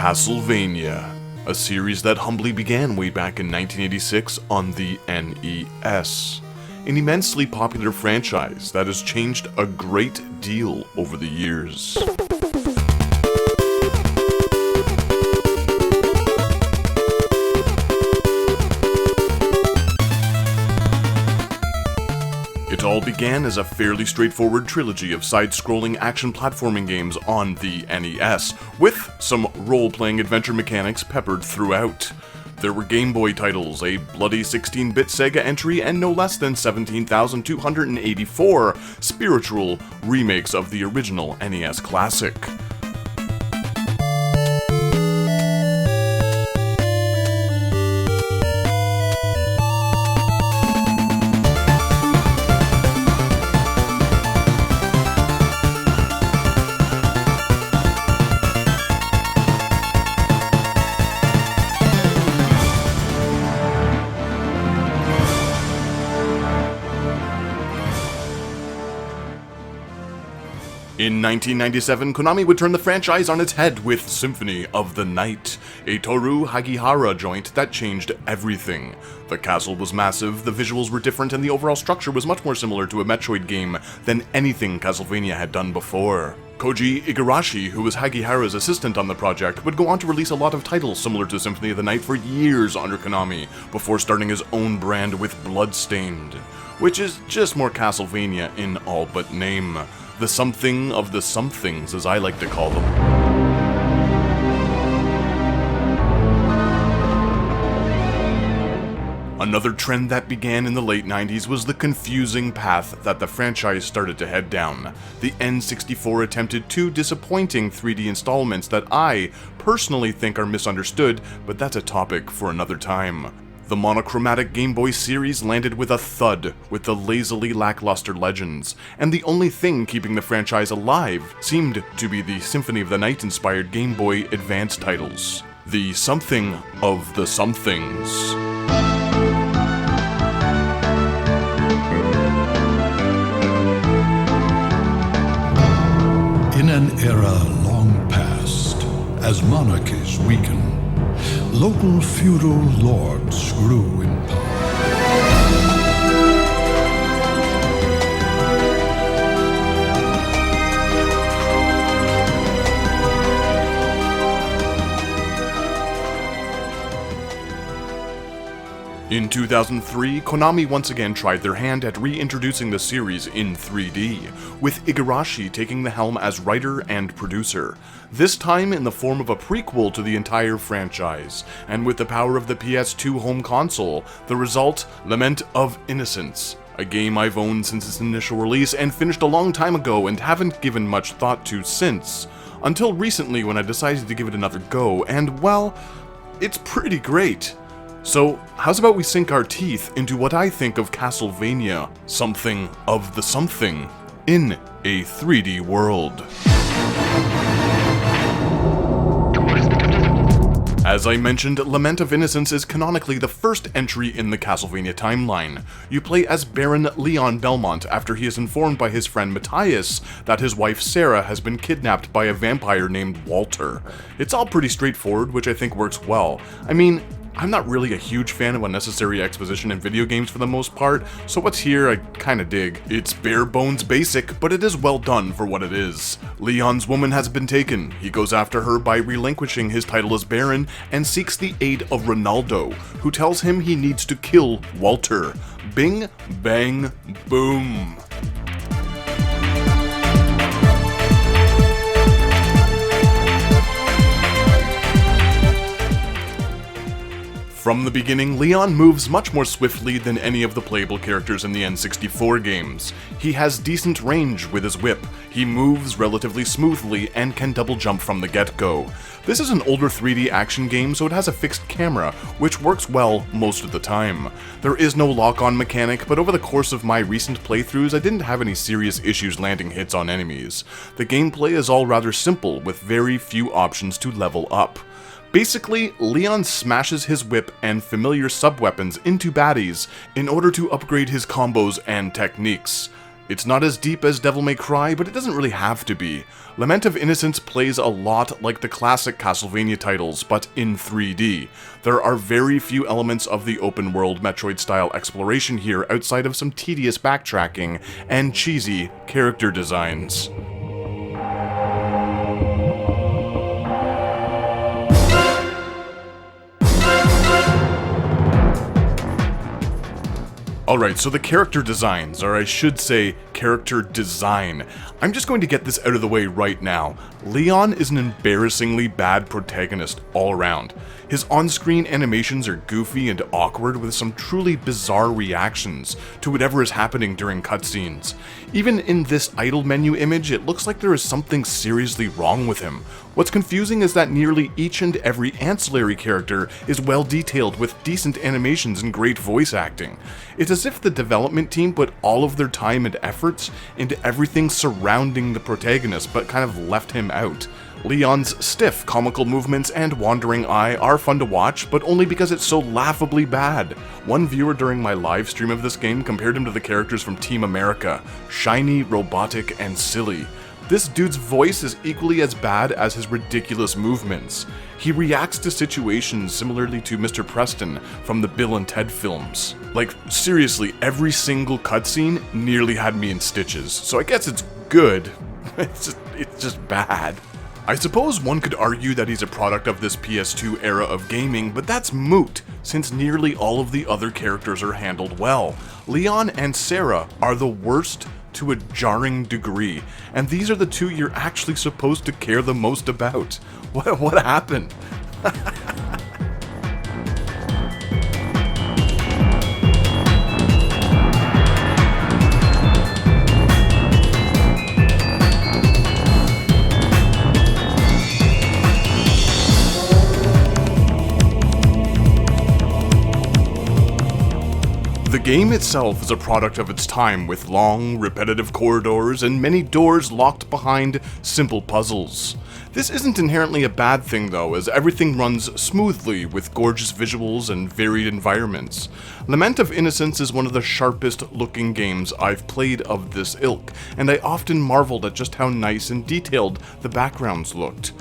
Castlevania, a series that humbly began way back in 1986 on the NES. An immensely popular franchise that has changed a great deal over the years. It all began as a fairly straightforward trilogy of side-scrolling action platforming games on the NES, with some role-playing adventure mechanics peppered throughout. There were Game Boy titles, a bloody 16-bit Sega entry, and no less than 17,284 spiritual remakes of the original NES classic. In 1997, Konami would turn the franchise on its head with Symphony of the Night, a Toru Hagihara joint that changed everything. The castle was massive, the visuals were different, and the overall structure was much more similar to a Metroid game than anything Castlevania had done before. Koji Igarashi, who was Hagihara's assistant on the project, would go on to release a lot of titles similar to Symphony of the Night for years under Konami, before starting his own brand with Bloodstained, which is just more Castlevania in all but name. The something of the somethings, as I like to call them. Another trend that began in the late 90s was the confusing path that the franchise started to head down. The N64 attempted two disappointing 3D installments that I personally think are misunderstood, but that's a topic for another time. The monochromatic Game Boy series landed with a thud with the lazily lackluster Legends, and the only thing keeping the franchise alive seemed to be the Symphony of the Night inspired Game Boy Advance titles. The something of the somethings. In an era long past, as monarchies weakened, local feudal lords grew in power. In 2003, Konami once again tried their hand at reintroducing the series in 3D, with Igarashi taking the helm as writer and producer, this time in the form of a prequel to the entire franchise, and with the power of the PS2 home console, the result, Lament of Innocence, a game I've owned since its initial release and finished a long time ago and haven't given much thought to since, until recently when I decided to give it another go, and well, it's pretty great. So, how's about we sink our teeth into what I think of Castlevania, something of the something, in a 3D world. As I mentioned, Lament of Innocence is canonically the first entry in the Castlevania timeline. You play as Baron Leon Belmont after he is informed by his friend Matthias that his wife Sarah has been kidnapped by a vampire named Walter. It's all pretty straightforward, which I think works well. I mean, I'm not really a huge fan of unnecessary exposition in video games for the most part, so what's here I kinda dig. It's bare bones basic, but it is well done for what it is. Leon's woman has been taken. He goes after her by relinquishing his title as Baron and seeks the aid of Ronaldo, who tells him he needs to kill Walter. Bing, bang, boom. From the beginning, Leon moves much more swiftly than any of the playable characters in the N64 games. He has decent range with his whip, he moves relatively smoothly, and can double jump from the get-go. This is an older 3D action game, so it has a fixed camera, which works well most of the time. There is no lock-on mechanic, but over the course of my recent playthroughs, I didn't have any serious issues landing hits on enemies. The gameplay is all rather simple, with very few options to level up. Basically, Leon smashes his whip and familiar sub-weapons into baddies in order to upgrade his combos and techniques. It's not as deep as Devil May Cry, but it doesn't really have to be. Lament of Innocence plays a lot like the classic Castlevania titles, but in 3D. There are very few elements of the open-world Metroid-style exploration here outside of some tedious backtracking and cheesy character designs. Alright, so the character designs, or I should say, character design. I'm just going to get this out of the way right now. Leon is an embarrassingly bad protagonist all around. His on-screen animations are goofy and awkward with some truly bizarre reactions to whatever is happening during cutscenes. Even in this idle menu image, it looks like there is something seriously wrong with him. What's confusing is that nearly each and every ancillary character is well detailed with decent animations and great voice acting. It's as if the development team put all of their time and efforts into everything surrounding the protagonist but kind of left him out. Leon's stiff, comical movements and wandering eye are fun to watch, but only because it's so laughably bad. One viewer during my live stream of this game compared him to the characters from Team America, shiny, robotic, and silly. This dude's voice is equally as bad as his ridiculous movements. He reacts to situations similarly to Mr. Preston from the Bill and Ted films. Like, seriously, every single cutscene nearly had me in stitches, so I guess it's good. It's just bad. I suppose one could argue that he's a product of this PS2 era of gaming, but that's moot, since nearly all of the other characters are handled well. Leon and Sarah are the worst to a jarring degree, and these are the two you're actually supposed to care the most about. What happened? The game itself is a product of its time, with long, repetitive corridors and many doors locked behind simple puzzles. This isn't inherently a bad thing though, as everything runs smoothly with gorgeous visuals and varied environments. Lament of Innocence is one of the sharpest looking games I've played of this ilk, and I often marveled at just how nice and detailed the backgrounds looked.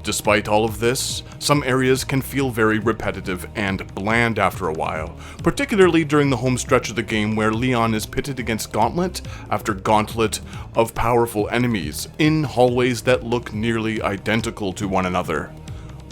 Despite all of this, some areas can feel very repetitive and bland after a while, particularly during the home stretch of the game where Leon is pitted against gauntlet after gauntlet of powerful enemies in hallways that look nearly identical to one another.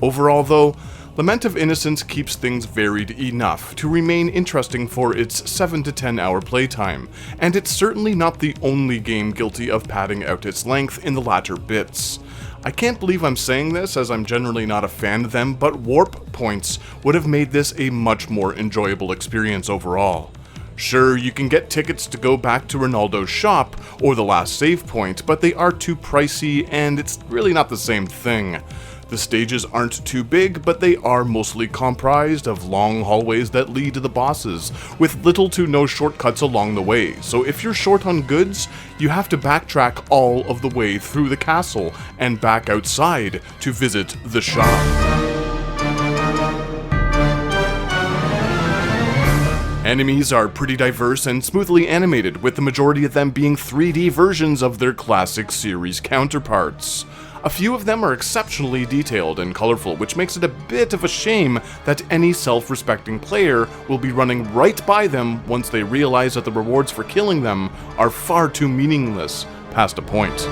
Overall though, Lament of Innocence keeps things varied enough to remain interesting for its 7 to 10 hour playtime, and it's certainly not the only game guilty of padding out its length in the latter bits. I can't believe I'm saying this, as I'm generally not a fan of them, but warp points would have made this a much more enjoyable experience overall. Sure, you can get tickets to go back to Ronaldo's shop or the last save point, but they are too pricey and it's really not the same thing. The stages aren't too big, but they are mostly comprised of long hallways that lead to the bosses, with little to no shortcuts along the way, so if you're short on goods, you have to backtrack all of the way through the castle and back outside to visit the shop. Enemies are pretty diverse and smoothly animated, with the majority of them being 3D versions of their classic series counterparts. A few of them are exceptionally detailed and colorful, which makes it a bit of a shame that any self-respecting player will be running right by them once they realize that the rewards for killing them are far too meaningless past a point.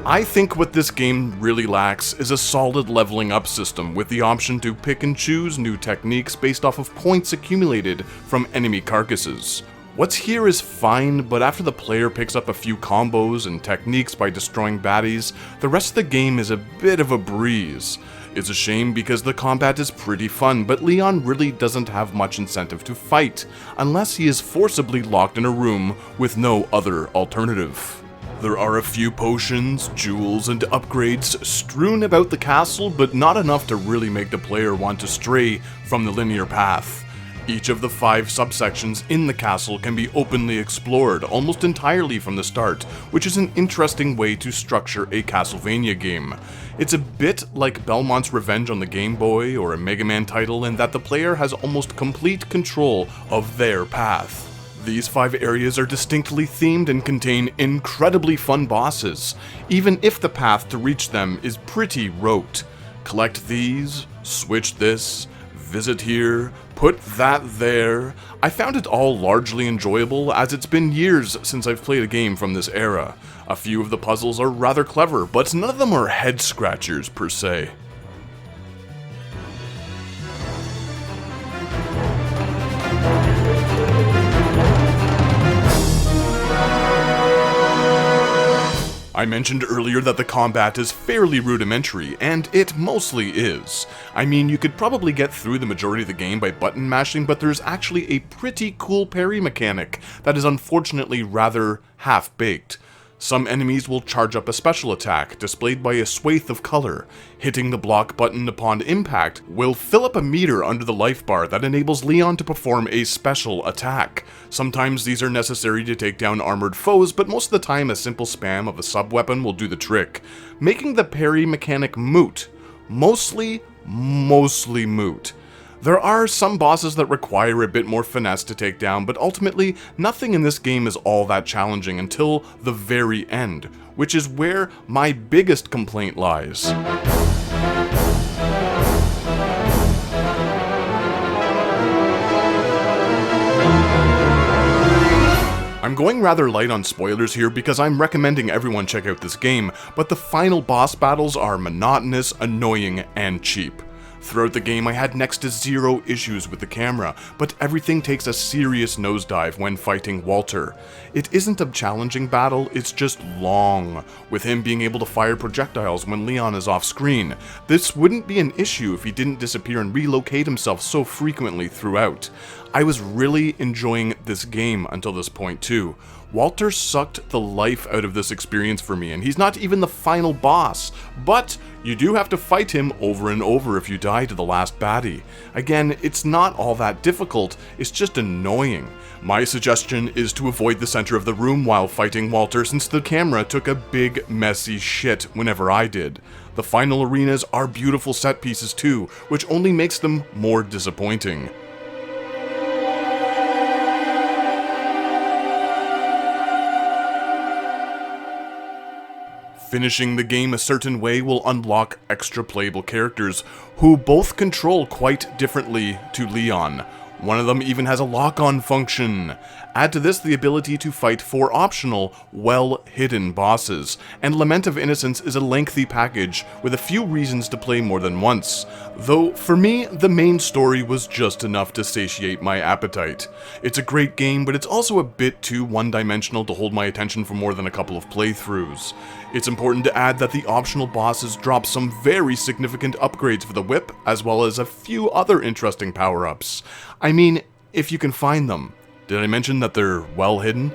I think what this game really lacks is a solid leveling up system with the option to pick and choose new techniques based off of points accumulated from enemy carcasses. What's here is fine, but after the player picks up a few combos and techniques by destroying baddies, the rest of the game is a bit of a breeze. It's a shame because the combat is pretty fun, but Leon really doesn't have much incentive to fight, unless he is forcibly locked in a room with no other alternative. There are a few potions, jewels, and upgrades strewn about the castle, but not enough to really make the player want to stray from the linear path. Each of the 5 subsections in the castle can be openly explored almost entirely from the start, which is an interesting way to structure a Castlevania game. It's a bit like Belmont's Revenge on the Game Boy or a Mega Man title in that the player has almost complete control of their path. These 5 areas are distinctly themed and contain incredibly fun bosses, even if the path to reach them is pretty rote. Collect these, switch this, visit here, put that there. I found it all largely enjoyable, as it's been years since I've played a game from this era. A few of the puzzles are rather clever, but none of them are head-scratchers per se. I mentioned earlier that the combat is fairly rudimentary, and it mostly is. I mean, you could probably get through the majority of the game by button mashing, but there's actually a pretty cool parry mechanic that is unfortunately rather half-baked. Some enemies will charge up a special attack, displayed by a swathe of color. Hitting the block button upon impact will fill up a meter under the life bar that enables Leon to perform a special attack. Sometimes these are necessary to take down armored foes, but most of the time a simple spam of a sub-weapon will do the trick, making the parry mechanic moot. Mostly moot. There are some bosses that require a bit more finesse to take down, but ultimately, nothing in this game is all that challenging until the very end, which is where my biggest complaint lies. I'm going rather light on spoilers here because I'm recommending everyone check out this game, but the final boss battles are monotonous, annoying, and cheap. Throughout the game, I had next to zero issues with the camera, but everything takes a serious nosedive when fighting Walter. It isn't a challenging battle, it's just long, with him being able to fire projectiles when Leon is off screen. This wouldn't be an issue if he didn't disappear and relocate himself so frequently throughout. I was really enjoying this game until this point too. Walter sucked the life out of this experience for me, and he's not even the final boss, but you do have to fight him over and over if you die to the last baddie. Again, it's not all that difficult, it's just annoying. My suggestion is to avoid the center of the room while fighting Walter, since the camera took a big messy shit whenever I did. The final arenas are beautiful set pieces too, which only makes them more disappointing. Finishing the game a certain way will unlock extra playable characters, who both control quite differently to Leon. One of them even has a lock-on function. Add to this the ability to fight 4 optional, well-hidden bosses, and Lament of Innocence is a lengthy package with a few reasons to play more than once. Though, for me, the main story was just enough to satiate my appetite. It's a great game, but it's also a bit too one-dimensional to hold my attention for more than a couple of playthroughs. It's important to add that the optional bosses drop some very significant upgrades for the whip, as well as a few other interesting power-ups. I mean, if you can find them. Did I mention that they're well hidden?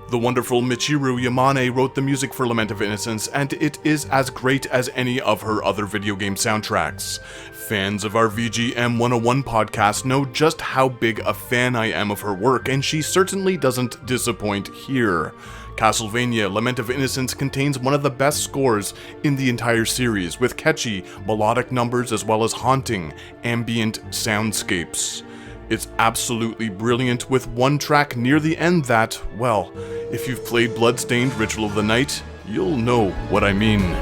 The wonderful Michiru Yamane wrote the music for Lament of Innocence, and it is as great as any of her other video game soundtracks. Fans of our VGM 101 podcast know just how big a fan I am of her work, and she certainly doesn't disappoint here. Castlevania Lament of Innocence contains one of the best scores in the entire series, with catchy, melodic numbers as well as haunting, ambient soundscapes. It's absolutely brilliant, with one track near the end that, well, if you've played Bloodstained Ritual of the Night, you'll know what I mean.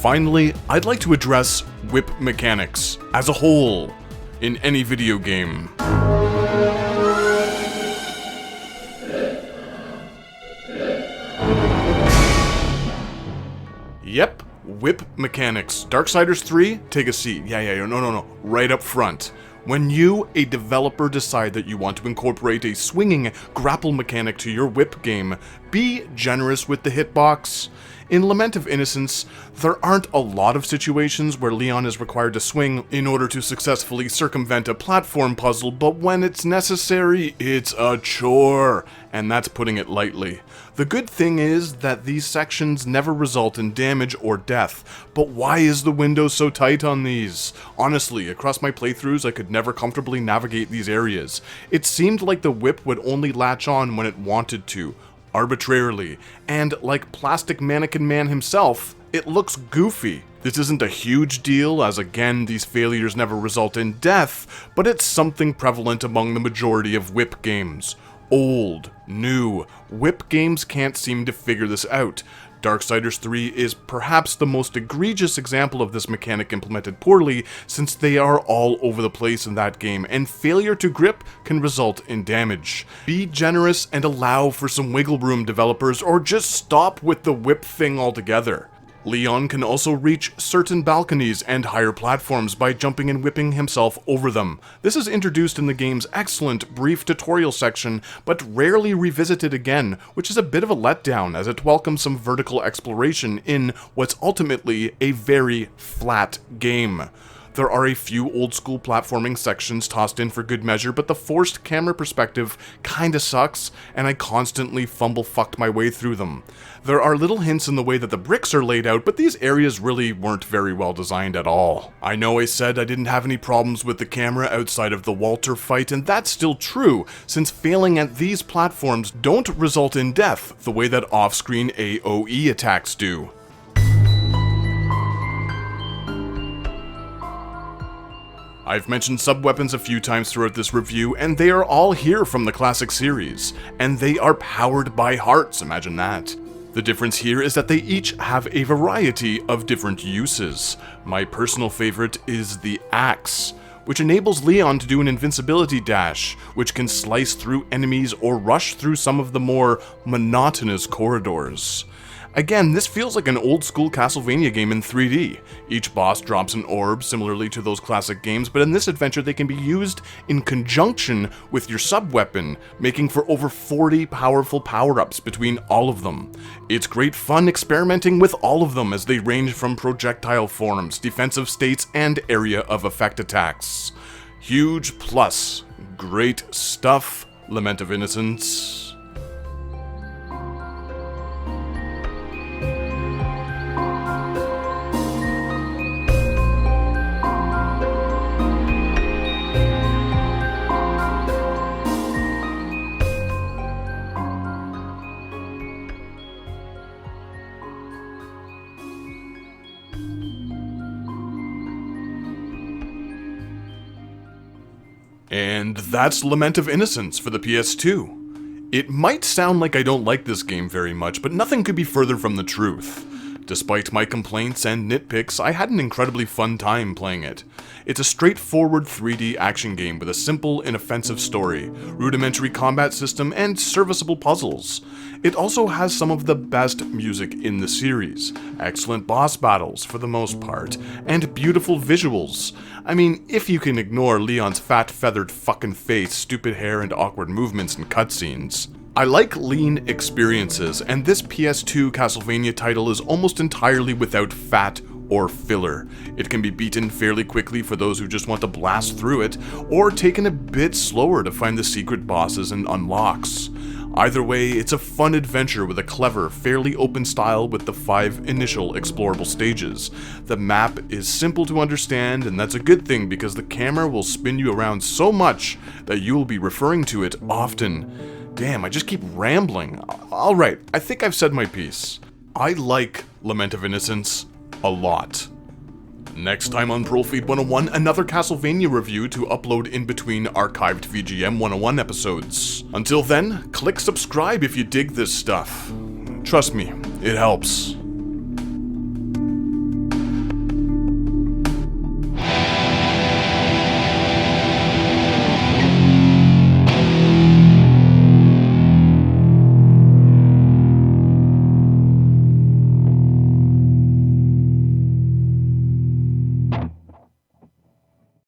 Finally, I'd like to address whip mechanics as a whole in any video game. Yep, whip mechanics. Darksiders 3, take a seat. Yeah, no, right up front. When you, a developer, decide that you want to incorporate a swinging grapple mechanic to your whip game, be generous with the hitbox. In Lament of Innocence, there aren't a lot of situations where Leon is required to swing in order to successfully circumvent a platform puzzle, but when it's necessary, it's a chore, and that's putting it lightly. The good thing is that these sections never result in damage or death, but why is the window so tight on these? Honestly, across my playthroughs I could never comfortably navigate these areas. It seemed like the whip would only latch on when it wanted to, arbitrarily, and like Plastic Mannequin Man himself, it looks goofy. This isn't a huge deal, as again, these failures never result in death, but it's something prevalent among the majority of whip games. Old, new, whip games can't seem to figure this out. Darksiders 3 is perhaps the most egregious example of this mechanic implemented poorly, since they are all over the place in that game, and failure to grip can result in damage. Be generous and allow for some wiggle room, developers, or just stop with the whip thing altogether. Leon can also reach certain balconies and higher platforms by jumping and whipping himself over them. This is introduced in the game's excellent brief tutorial section, but rarely revisited again, which is a bit of a letdown as it welcomes some vertical exploration in what's ultimately a very flat game. There are a few old-school platforming sections tossed in for good measure, but the forced camera perspective kinda sucks, and I constantly fumble-fucked my way through them. There are little hints in the way that the bricks are laid out, but these areas really weren't very well designed at all. I know I said I didn't have any problems with the camera outside of the Walter fight, and that's still true, since failing at these platforms don't result in death the way that off-screen AoE attacks do. I've mentioned sub-weapons a few times throughout this review, and they are all here from the classic series, and they are powered by hearts, imagine that. The difference here is that they each have a variety of different uses. My personal favorite is the axe, which enables Leon to do an invincibility dash, which can slice through enemies or rush through some of the more monotonous corridors. Again, this feels like an old-school Castlevania game in 3D. Each boss drops an orb, similarly to those classic games, but in this adventure they can be used in conjunction with your sub-weapon, making for over 40 powerful power-ups between all of them. It's great fun experimenting with all of them as they range from projectile forms, defensive states, and area of effect attacks. Huge plus. Great stuff, Lament of Innocence. And that's Lament of Innocence for the PS2. It might sound like I don't like this game very much, but nothing could be further from the truth. Despite my complaints and nitpicks, I had an incredibly fun time playing it. It's a straightforward 3D action game with a simple, inoffensive story, rudimentary combat system, and serviceable puzzles. It also has some of the best music in the series, excellent boss battles for the most part, and beautiful visuals. I mean, if you can ignore Leon's fat, feathered fucking face, stupid hair, and awkward movements in cutscenes. I like lean experiences, and this PS2 Castlevania title is almost entirely without fat or filler. It can be beaten fairly quickly for those who just want to blast through it, or taken a bit slower to find the secret bosses and unlocks. Either way, it's a fun adventure with a clever, fairly open style with the 5 initial explorable stages. The map is simple to understand, and that's a good thing because the camera will spin you around so much that you will be referring to it often. Damn, I just keep rambling. Alright, I think I've said my piece. I like Lament of Innocence a lot. Next time on Profeed 101, another Castlevania review to upload in between archived VGM 101 episodes. Until then, click subscribe if you dig this stuff. Trust me, it helps.